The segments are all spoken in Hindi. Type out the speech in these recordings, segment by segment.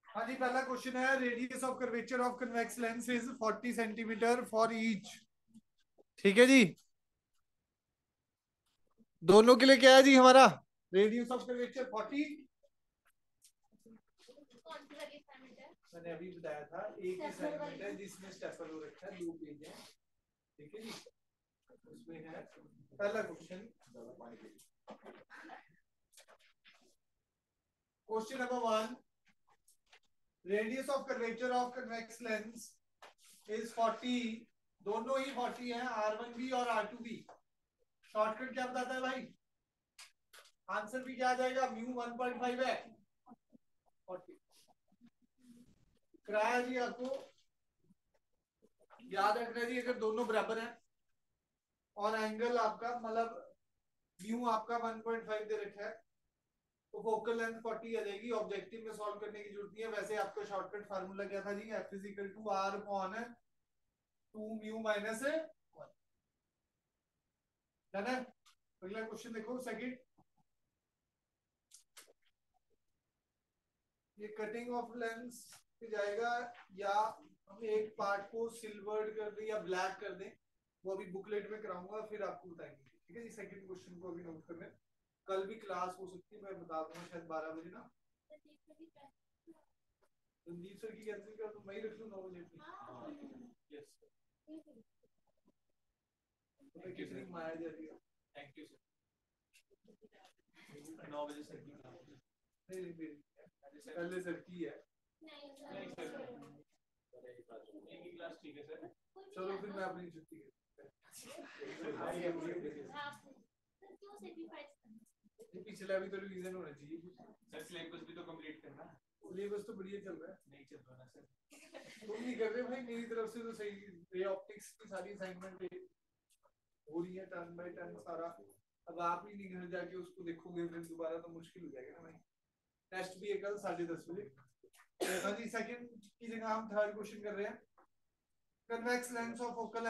हाँ जी, पहला क्वेश्चन है radius of curvature of convex lens is 40 centimetre for each. ठीक है जी, दोनों के लिए क्या है जी हमारा रेडियस ऑफ कर्वेचर 40। मैंने अभी बताया था एक ही असाइनमेंट है जिसमें स्टेपल हो रखा है, 2 पेज है। ठीक है जी, उसमें है पहला question. Question number 1, radius of curvature of convex lens is 40। दोनों ही 40 है, R1B और R2B। शॉर्टकट क्या बताता है भाई? आंसर भी क्या आ जाएगा? म्यू 1.5 है 40। कराया जी आपको याद रखना जी, अगर दोनों बराबर हैं और एंगल आपका मतलब म्यू आपका 1.5 दे रखा है तो फोकल लेंथ 40 आ जाएगी। ऑब्जेक्टिव में सॉल्व करने की जरूरत नहीं है। वैसे आपका शॉर्टकट फार्मूला क्या था जी? F is equal to R upon 2 mu minus 1। Done है। अगला क्वेश्चन देखो, सेकंड। ये कटिंग ऑफ लेंस पे जाएगा या हम एक पार्ट को सिल्वर्ड कर दें या ब्लैक कर दें, वो अभी बुकलेट में कराऊंगा फिर आपको बताएंगे। ठीक है जी, सेकंड क्वेश्चन को अभी नोट कर लें। कल भी क्लास हो सकती है, मैं बता दूंगा शायद 12 बजे ना। रणदीप सर की कैंसिल कर दूं, मैं ही रख लूं 9 बजे की। यस तो कितनी माया जा रही है। Thank you sir. 9 बजे सर की क्लास नहीं पहले सर की है। नहीं सर एक ही क्लास ठीक है सर। चलो फिर मैं अपनी छुट्टी पिछला भी तो रिवीजन होना चाहिए सर। सिलेबस भी तो कंप्लीट करना। सिलेबस तो बढ़िया चल रहा है। नहीं चल रहा ना सर, तुम नहीं कर रहे भाई, मेरी तरफ से तो सही। रे ऑप्टिक्स की सारी असाइनमेंट हो रही है टर्न बाय टर्न सारा। अब आप ही नहीं घर जाके उसको देखोगे फिर दोबारा तो मुश्किल हो जाएगा ना भाई। टेस्ट भी है कल 10:30 बजे। हाँ जी, सेकंड की जगह हम थर्ड क्वेश्चन कर रहे हैं। Convex lens of focal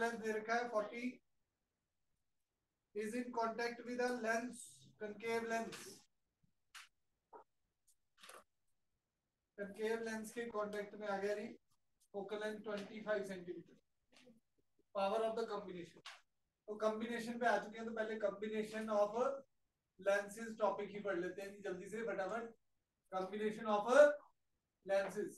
length दे रखा है 40 is in contact with a lens, concave lens। concave lens के कांटेक्ट में आ गया जी focal length 25 centimetre. Power of the combination, तो कॉम्बिनेशन पे आ चुके हैं। तो पहले कॉम्बिनेशन ऑफ लेंसेज टॉपिक ही पढ़ लेते हैं जी जल्दी से फटाफट। कॉम्बिनेशन ऑफ लेंसेज,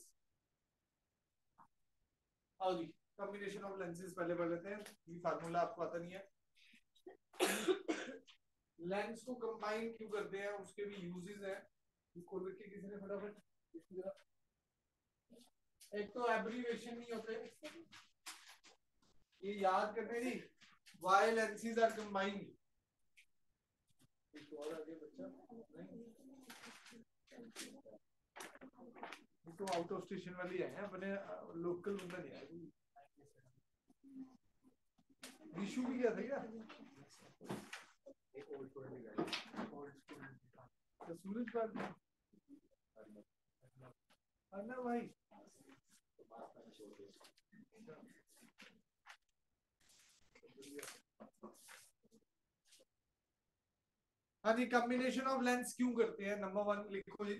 आओ जी। कॉम्बिनेशन ऑफ लेंसेज पहले पढ़ लेते हैं। ये फार्मूला आपको आता नहीं है। लेंस को कंबाइन क्यों करते हैं, उसके भी यूजेस हैं। खोल के किसी ने फटाफट। एक तो एब्रीविएशन नहीं होते, ये याद करने दी। Why lenses are combined. और आगे बच्चा नहीं, तो आउट ऑफ स्टेशन वाली है अपने, लोकल बंदा नहीं है। विशु भी गया था क्या? सूरज पाल अन्ना भाई। हाँ जी, कॉम्बिनेशन ऑफ लेंस क्यों करते हैं? नंबर 1 लिखो जी,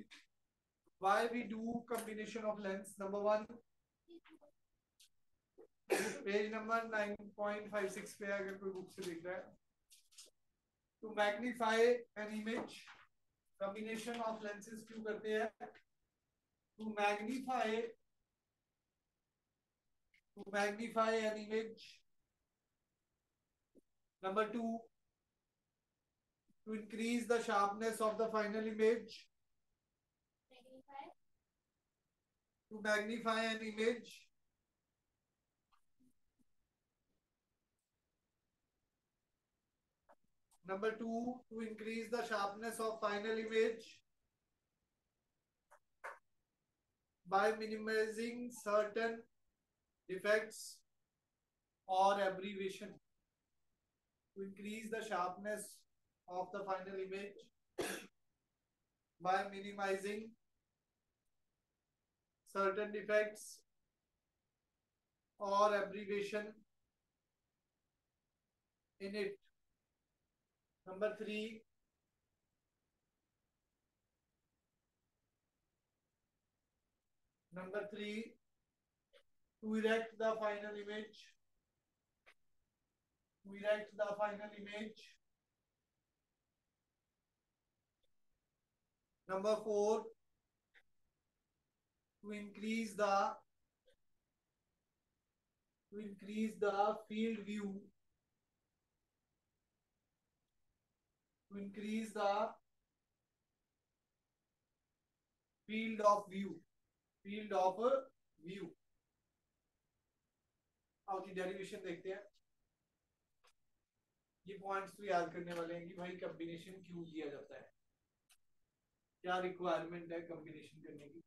why we do combination of lens. Number 1 page number 9.56 पे अगर कोई बुक से देख रहा है। To magnify an image. Combination of lenses क्यों करते हैं? To magnify an image. Number 2, to increase the sharpness of the final image. To magnify an image. Number 2, to increase the sharpness of final image by minimizing certain defects or aberration. To increase the sharpness of the final image by minimizing certain defects or aberration in it. Number 3, Number 3, to erect the final image. To erect the final image. Number 4, to increase the field view. To increase the field of view. Field of view. अब की डेरिवेशन देखते हैं. ये पॉइंट्स तो याद करने वाले हैं कि भाई कॉम्बिनेशन क्यों किया जाता है, क्या रिक्वायरमेंट है कॉम्बिनेशन करने की.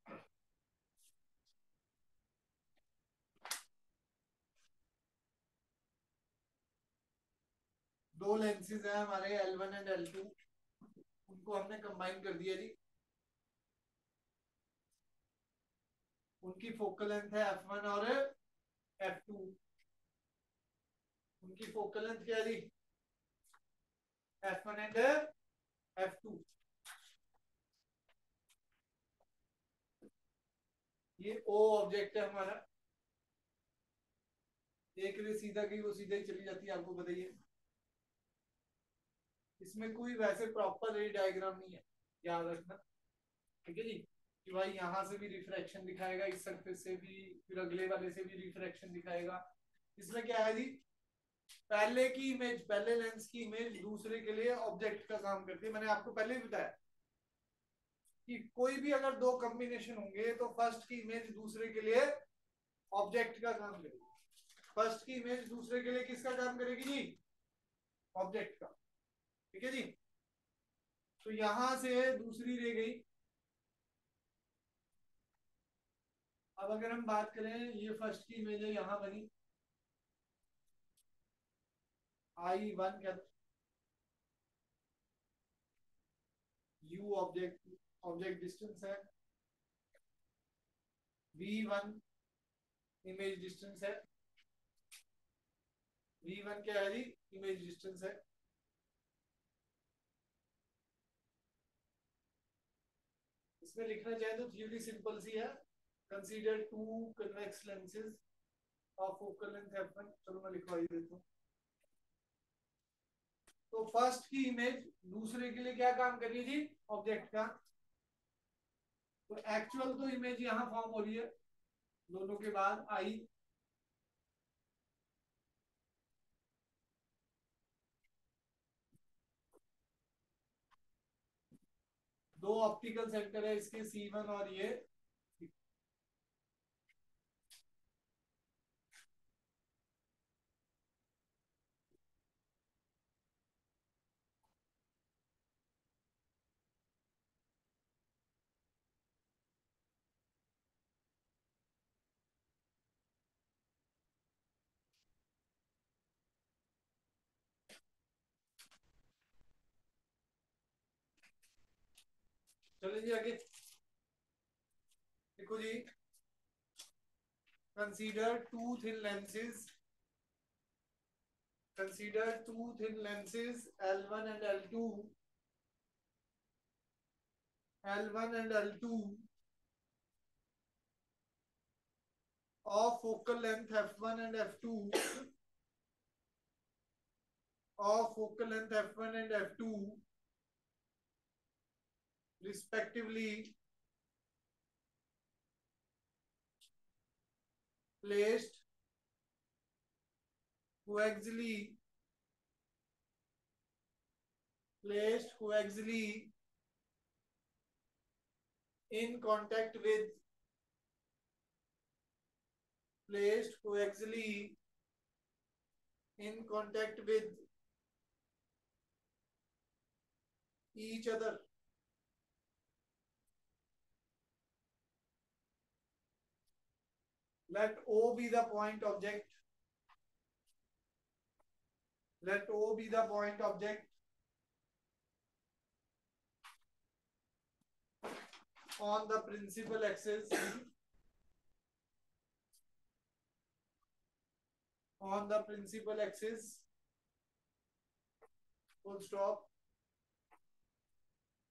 दो लेंसेज हैं हमारे L1 एंड L2, उनको हमने कंबाइन कर दिया जी. उनकी फोकल लेंथ है F1 और F2. उनकी फोकल लेंथ क्या है जी? F1 and F2. ये O ऑब्जेक्ट है हमारा. एक रे सीधा गई वो सीधा ही चली जाती है, आपको बताइए. इसमें कोई वैसे प्रॉपर रे डायग्राम नहीं है, याद रखना. ठीक है जी, कि भाई यहाँ से भी रिफ्रैक्शन दिखाएगा, इस सरफेस से भी, फिर अगले वाले से भी रिफ्रैक्शन दिखाएगा. इसमें क्या है जी, पहले की इमेज, पहले लेंस की इमेज दूसरे के लिए ऑब्जेक्ट का काम करती है. मैंने आपको पहले ही बताया कि कोई भी अगर दो कॉम्बिनेशन होंगे तो फर्स्ट की इमेज दूसरे के लिए ऑब्जेक्ट का काम करेगी. फर्स्ट की इमेज दूसरे के लिए किसका काम करेगी जी? ऑब्जेक्ट का. ठीक है जी. तो यहां से दूसरी रह गई. अब अगर हम बात करें, ये फर्स्ट की इमेज है, यहां बनी I1 क्या, U ऑब्जेक्ट डिस्टेंस है, V1 इमेज डिस्टेंस है. V1 क्या है जी? इमेज डिस्टेंस है. इसमें लिखना चाहे तो थ्योरी सिंपल सी है. Consider two convex lenses of focal length F1. चलो मैं लिखवा ही देता हूँ. तो फर्स्ट की इमेज दूसरे के लिए क्या काम कर रही है जी? ऑब्जेक्ट का. तो एक्चुअल तो इमेज यहां फॉर्म हो रही है दोनों के बाद आई. दो ऑप्टिकल सेंटर है इसके, C1 और ये. चलिए जी आगे देखो जी. Consider two thin lenses. Consider two thin lenses L1 and L2. L1 and L2 of focal length F1 and F2. Of focal length F1 and F2 respectively, placed coaxially in contact with each other. Let O be the point object. Let O be the point object on the principal axis. On the principal axis. Full stop.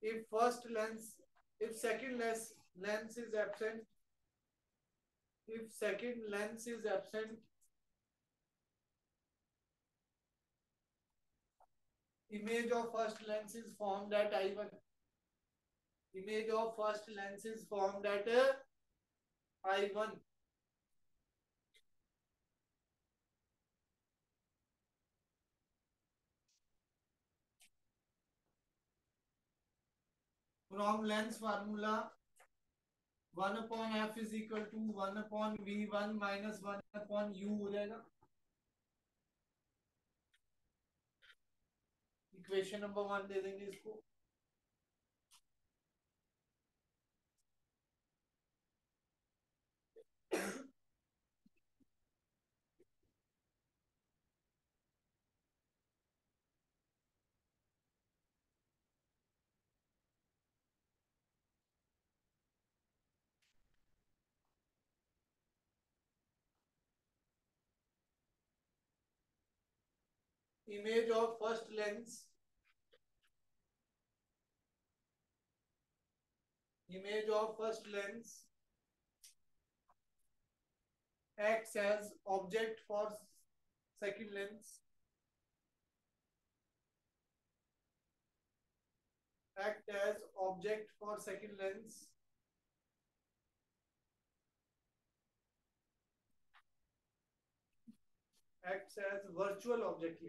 If second lens is absent, If second lens is absent, image of first lens is formed at I1. Image of first lens is formed at I1. From lens formula, 1 upon f is equal to 1 upon v1 minus 1 upon u हो जाएगा. इक्वेशन नंबर 1 दे देंगे इसको. Image of first lens, image of first lens acts as object for second lens, act as object for second lens, acts as virtual object,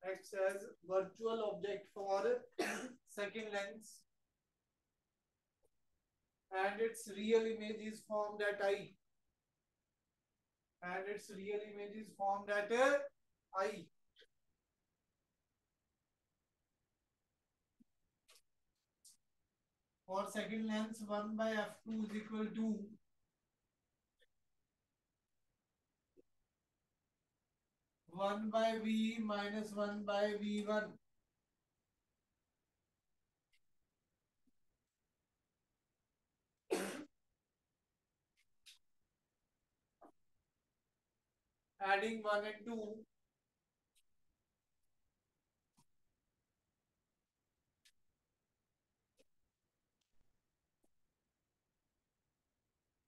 acts as virtual object for second lens, and its real image is formed at I. And its real image is formed at I. For second lens, 1 by f2 is equal to 1 by v minus 1 by v1. Adding 1 and 2,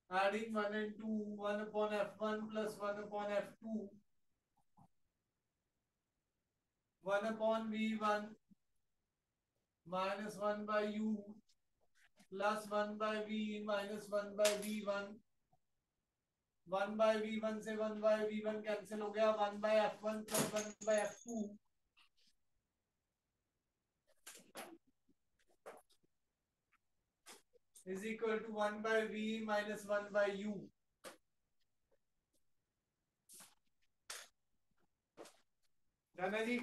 adding 1 and 2, 1 upon f1 plus 1 upon f2, 1 upon v1 minus 1 by u plus 1 by v minus 1 by v1. 1 by v1 से 1 by v1 कैंसिल हो गया. 1 by f1 plus 1 by f2 is equal to 1 by v minus 1 by u. Done है जी.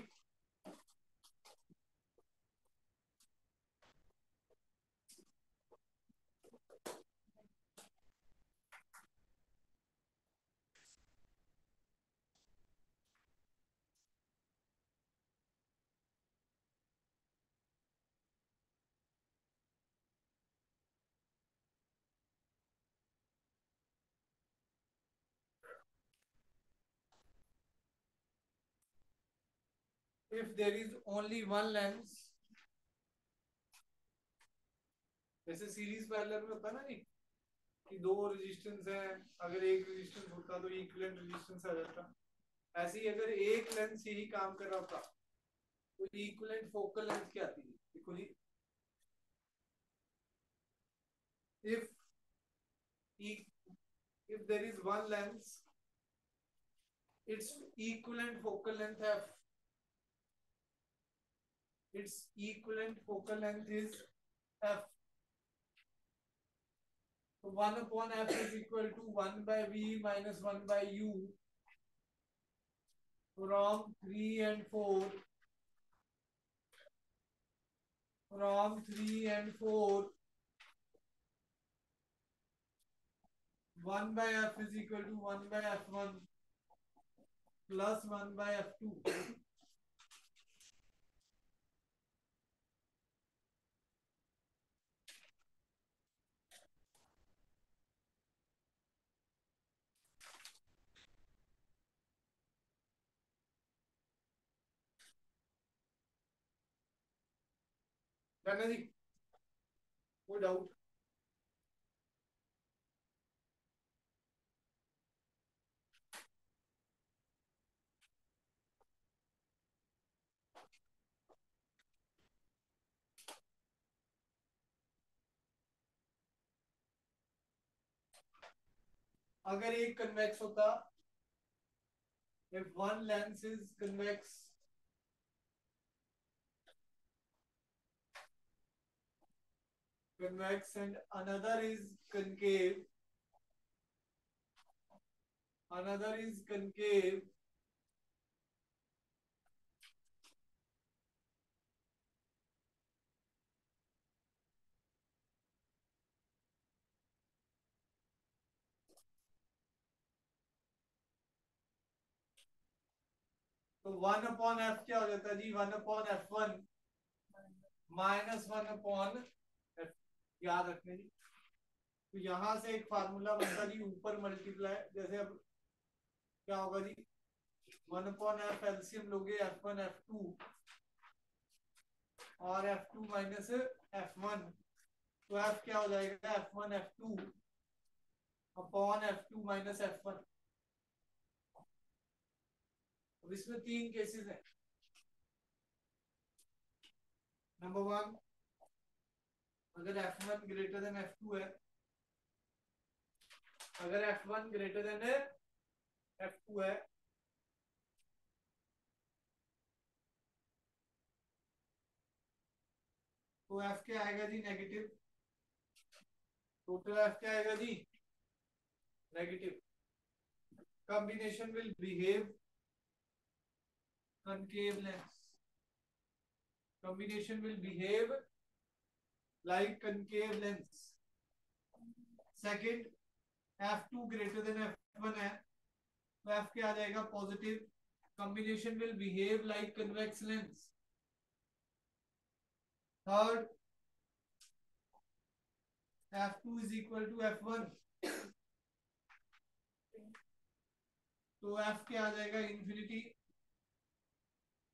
If there is only one lens, जैसे सीरीज पैरेलल में होता है ना जी कि दो रेजिस्टेंस है, अगर एक रेजिस्टेंस होता तो इक्विवेलेंट रेजिस्टेंस आ जाता. ऐसे ही अगर एक लेंस यही काम कर रहा था तो इक्विवेलेंट फोकल लेंथ क्या आती है. देखो जी, if if there is one lens, its equivalent focal length f, its equivalent focal length is f. So 1 upon f is equal to 1 by v minus 1 by u from 3 and 4. From 3 and 4, 1 by f is equal to 1 by f1 plus 1 by f2. Done है जी. कोई डाउट? अगर एक कन्वेक्स होता, if one lens is convex and another is concave, तो 1/f क्या हो जाता है जी? 1/f1 -1/f, याद रखने जी। तो यहां से एक फार्मूला बनता जी, ऊपर मल्टीप्लाई, जैसे अब क्या होगा जी, 1/f एलसीएम लोगे f1 f2 और f2 माइनस f1, तो f क्या हो जाएगा? f1 f2 upon f2 minus f1। अब इसमें तीन केसेस हैं। नंबर वन, अगर f1 ग्रेटर देन f2 है, अगर f1 ग्रेटर देन f2 है, तो f क्या आएगा जी? नेगेटिव। टोटल f क्या आएगा जी? Negative. Combination will behave concave lens. Combination will behave like concave lens. Second, f2 greater than f1 है, तो f क्या आ जाएगा? Positive. Combination will behave like convex lens. Third, f2 is equal to f1, तो f क्या आ जाएगा? इंफिनिटी।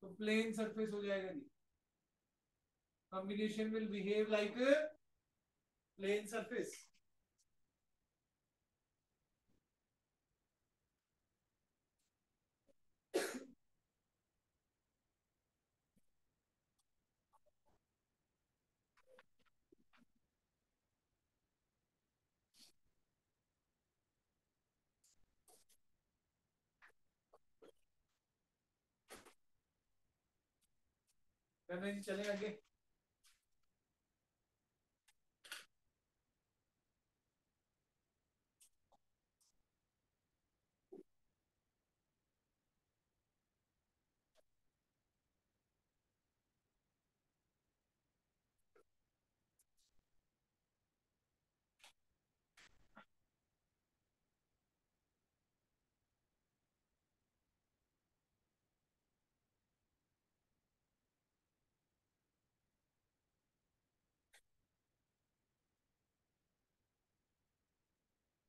तो प्लेन सरफेस हो जाएगा जी। Combination will behave like plane surface. करने जी, चले आगे।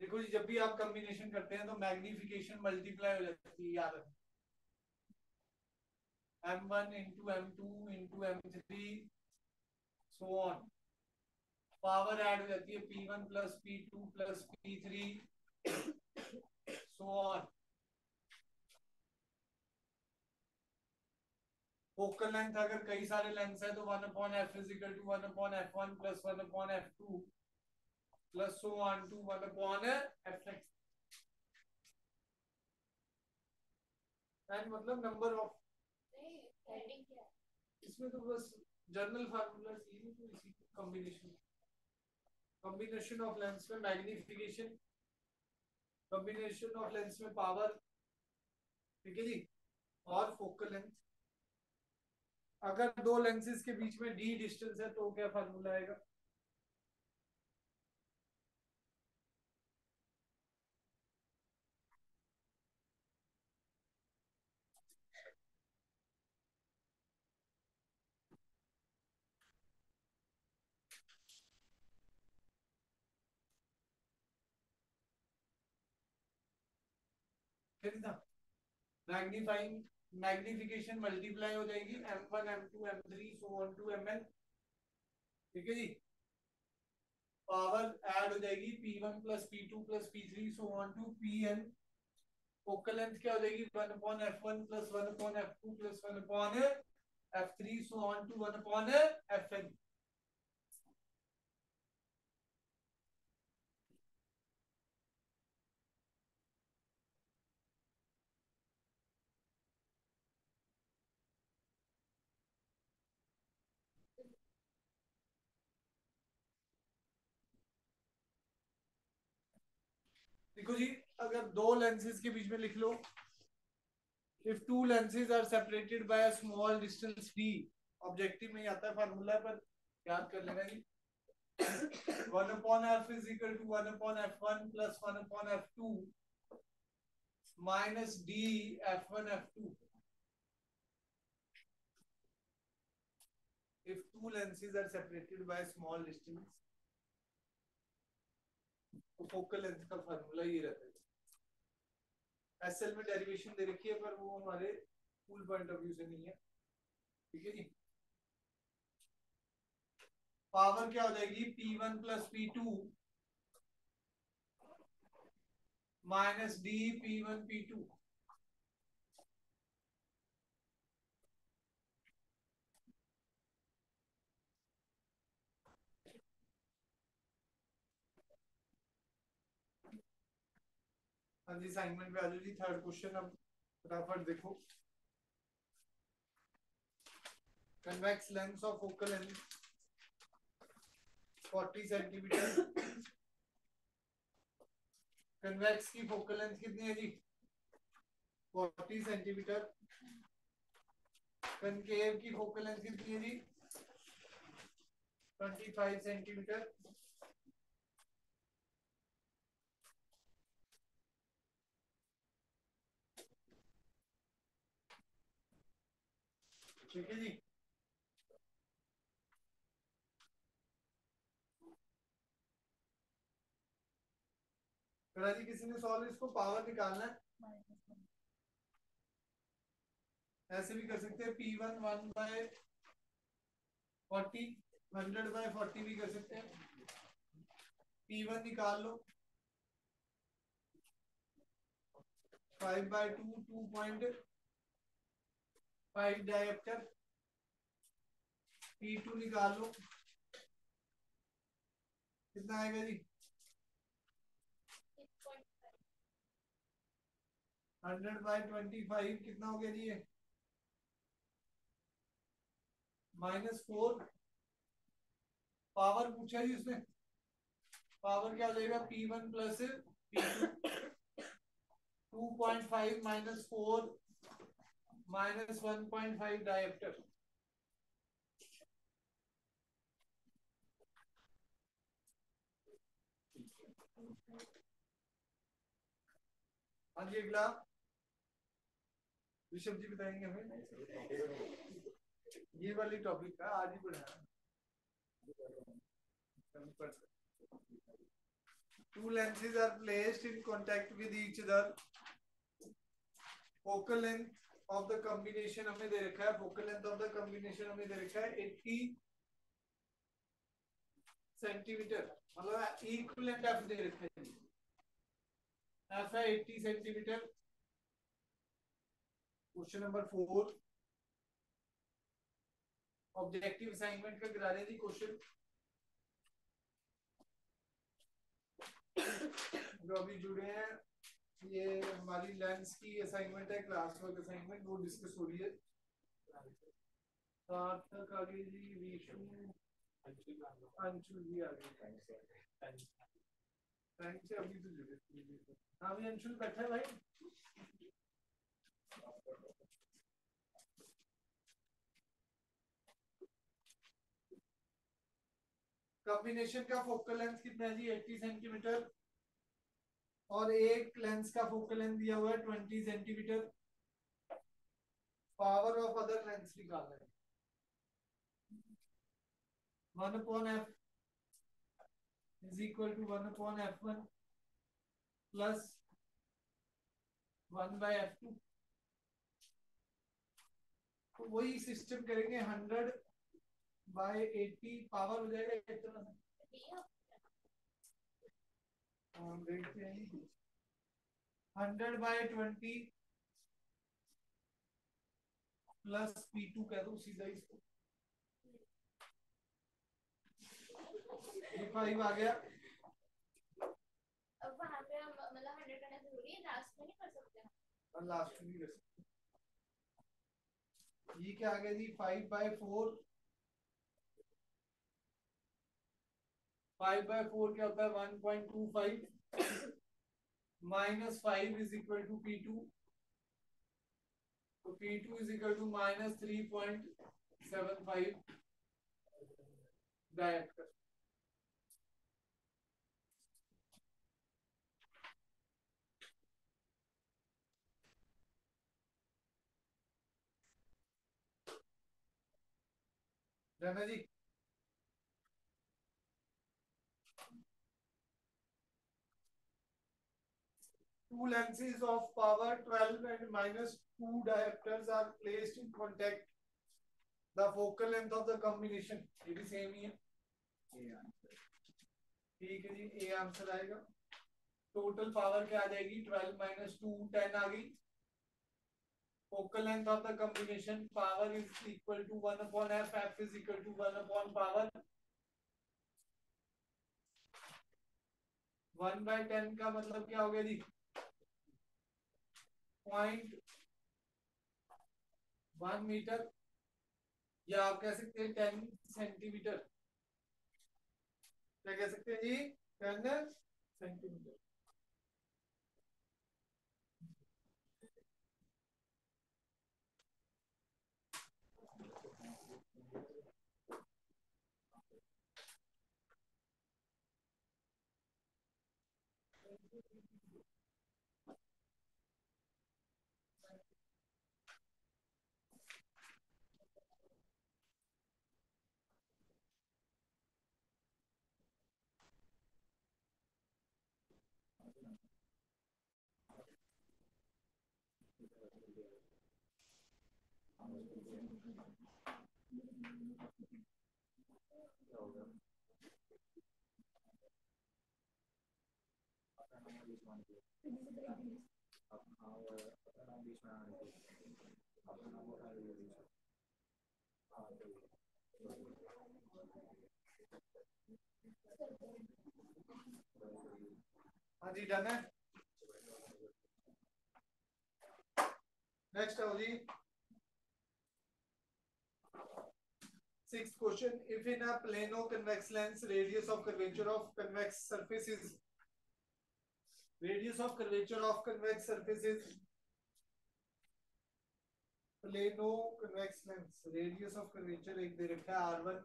देखो जी, जब भी आप कॉम्बिनेशन करते हैं तो मैग्निफिकेशन मल्टीप्लाई हो जाती है, याद रखना। m1 into m2 into m3 so on, power add हो जाती है p1 plus p2 plus p3 so on। Focal length अगर कई सारे लेंथ है तो 1/f is equal to 1/f1 plus 1/f2 plus so on to 1/f, and मतलब नंबर ऑफ, इसमें तो बस जनरल फार्मूला चाहिए, तो इसी कॉम्बिनेशन ऑफ लेंस में मैग्निफिकेशन, कॉम्बिनेशन ऑफ लेंस में पावर, ठीक है जी, और फोकल लेंथ। अगर दो लेंसेज के बीच में d डिस्टेंस है तो क्या फार्मूला आएगा? मैग्नीफाइंग, मैग्निफिकेशन मल्टीप्लाई हो जाएगी m1 m2 m3 so on to mn, ठीक है जी। पावर ऐड हो जाएगी p1 plus p2 plus p3 so on to pn। Focal length क्या हो जाएगी? 1/f1 plus 1/f2 plus 1/f3 so on to 1/fn। देखो जी, अगर दो लेंसेज के बीच में लिख लो, if two lenses are separated by a small distance d, objective में ही आता है फार्मूला, पर याद कर लेना जी। 1/f is equal to 1/f1 plus 1/f2 minus d f1 f2. If two lenses are separated by a small distance, तो फोकल लेंथ का फार्मूला ये रहता है। एसएल में डेरिवेशन दे रखी है, पर वो हमारे फुल पॉइंट ऑफ व्यू से नहीं है, ठीक है जी। पावर क्या हो जाएगी, P1 plus P2 minus D P1 P2। हाँ जी, असाइनमेंट पे आ जाओ जी। थर्ड क्वेश्चन अब फटाफट देखो। Convex lens of focal length 40 centimetre. Convex की फोकल लेंथ कितनी है जी, 40 सेंटीमीटर। कनकेव की फोकल लेंथ कितनी है जी, 25 सेंटीमीटर। ठीक है जी। जी किसी ने सॉल्व इसको पावर निकालना है, ऐसे भी कर सकते हैं। P1 1/40, 100/40 भी कर सकते हैं। P1 निकाल लो, 5/2 2.5 डायप्टर। P2 निकाल लो, कितना आएगा जी, 100/25 कितना हो गया जी ये, -4। पावर पूछा जी उसने, पावर क्या हो जाएगा, P1 प्लस P2। 2.5 -4 -1.5 डायप्टर। हाँ जी, अगला ऋषभ जी बताएंगे हमें ये वाली टॉपिक का, आज ही पढ़ा। Two lenses are placed in contact with each other. Focal length of the combination हमें दे रखा है, focal length of the combination हमें दे रखा है 80 सेंटीमीटर, मतलब इक्विवेलेंट एफ दे रखा है, एफ है 80 centimetre. Question number 4 objective assignment का करा रहे जी क्वेश्चन। जो अभी जुड़े हैं, ये हमारी लेंस की असाइनमेंट है, क्लास वर्क असाइनमेंट, वो डिस्कस हो रही है। सार्थक आगे जी, विष्णु, अंशु जी आगे। टाइम से अभी तो जुड़े। हाँ भी अंशु बैठा है भाई। कॉम्बिनेशन का फोकल लेंथ कितना है जी, 80 सेंटीमीटर, और एक लेंस का फोकल लेंथ दिया हुआ है 20 centimetre. Power of other lens निकालना है। 1/f is equal to 1/f1 plus 1/f2। तो वही सिस्टम करेंगे, 100/80 पावर हो जाएगा एक तरह से। देखते हैं 100/20 प्लस P2 कह दो सीधा इसको, 5 आ गया। अब वहां पे हम मतलब 100 करना जरूरी है, लास्ट में नहीं कर सकते हम, लास्ट में नहीं कर सकते। ये क्या आ गया जी, 5/4। 5/4 क्या होता है, 1.25। -5 इज इक्वल टू P2, तो P2 is equal to -3.75 director. जाना जी, two lenses of power 12 and -2 diopters are placed in contact. The focal length of the combination, ये भी सेम ही है। ठीक है जी, ए आंसर आएगा। टोटल पावर क्या आ जाएगी? 12 - 2 10 आ गई। Focal length of the combination power is equal to 1/f, f is equal to 1/power। 1/10 का मतलब क्या हो गया जी? 0.1 मीटर, या आप कह सकते हैं 10 सेंटीमीटर। क्या कह सकते हैं जी? 10 सेंटीमीटर। हाँ जी, डन है। नेक्स्ट आओ जी। 6th question, if in a plano convex lens radius of curvature of convex surface is plano convex lens, radius of curvature एक दे रखा है R1,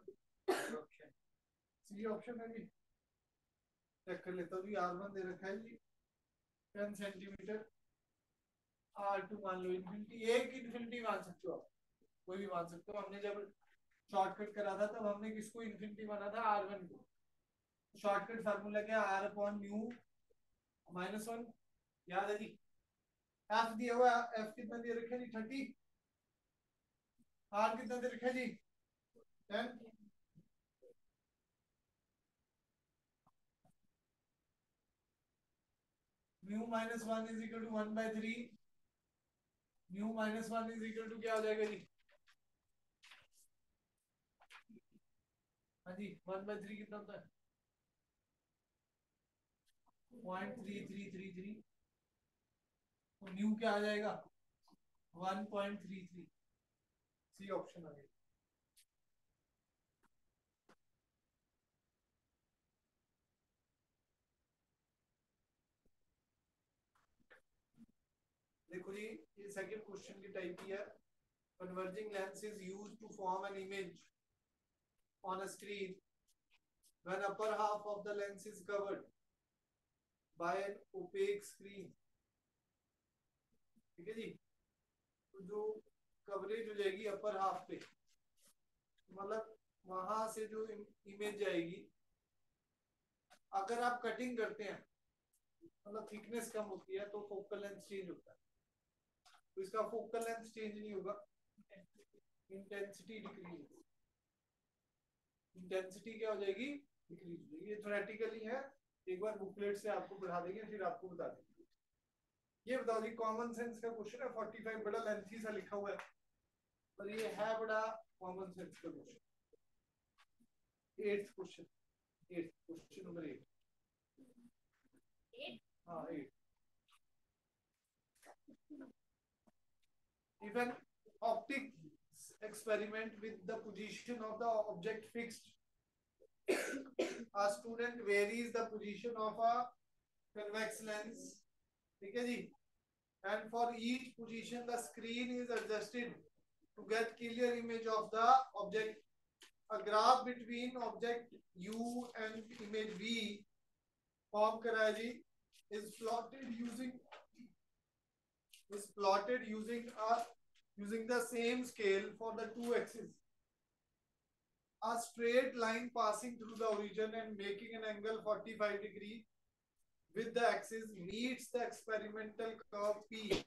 ऑप्शन सी ऑप्शन है जी। चेक कर लेता हूँ जी। R1 दे रखा है जी 10 सेंटीमीटर, R2 मान लो इन्फिनिटी, एक इन्फिनिटी मान सकते हो आप, कोई भी मान सकते हो। हमने जब शॉर्टकट करा था तब हमने किसको इन्फिनिटी माना था? R1 को। शॉर्टकट फार्मूला क्या? R/μ -1, याद है जी। F दिया हुआ, F कितना दे रखा है जी? 30। R कितना दे रखा है जी? 10। μ -1 is equal to 1/3। μ -1 is equal to क्या हो जाएगा जी? हाँ जी, 1/3 कितना होता है? 0.3333। तो न्यू क्या आ जाएगा? 1.33। सी ऑप्शन आ गया। देखो जी, ये सेकंड क्वेश्चन की टाइप ही है। Converging lens is used to form an image on a screen when upper half of the lens is covered by an opaque screen। ठीक है जी, तो जो कवरेज हो जाएगी अपर हाफ पे, मतलब वहां से जो इमेज जाएगी, अगर आप कटिंग करते हैं मतलब थिकनेस कम होती है तो फोकल लेंथ चेंज होता है। तो इसका फोकल लेंथ चेंज नहीं होगा, इंटेंसिटी डिक्रीज। इंटेंसिटी क्या हो जाएगी? डिक्रीज हो जाएगी। ये थ्योरेटिकली है, एक बार बुकलेट से आपको पढ़ा देंगे, फिर आपको बता देंगे। ये बताओ जी, कॉमन सेंस का क्वेश्चन है। 45 बड़ा लेंथी सा लिखा हुआ है, पर ये है बड़ा कॉमन सेंस का question. 8th question, 8th question number 8। हाँ 8। If an optic experiment with the position of the object fixed, a student varies the position of a convex lens ठीक है जी. And for each position the screen is adjusted to get clear image of the object. A graph between object U and image V form करा है जी, is plotted using the same scale for the two axes. A straight line passing through the origin and making an angle 45 degree with the axis meets the experimental curve P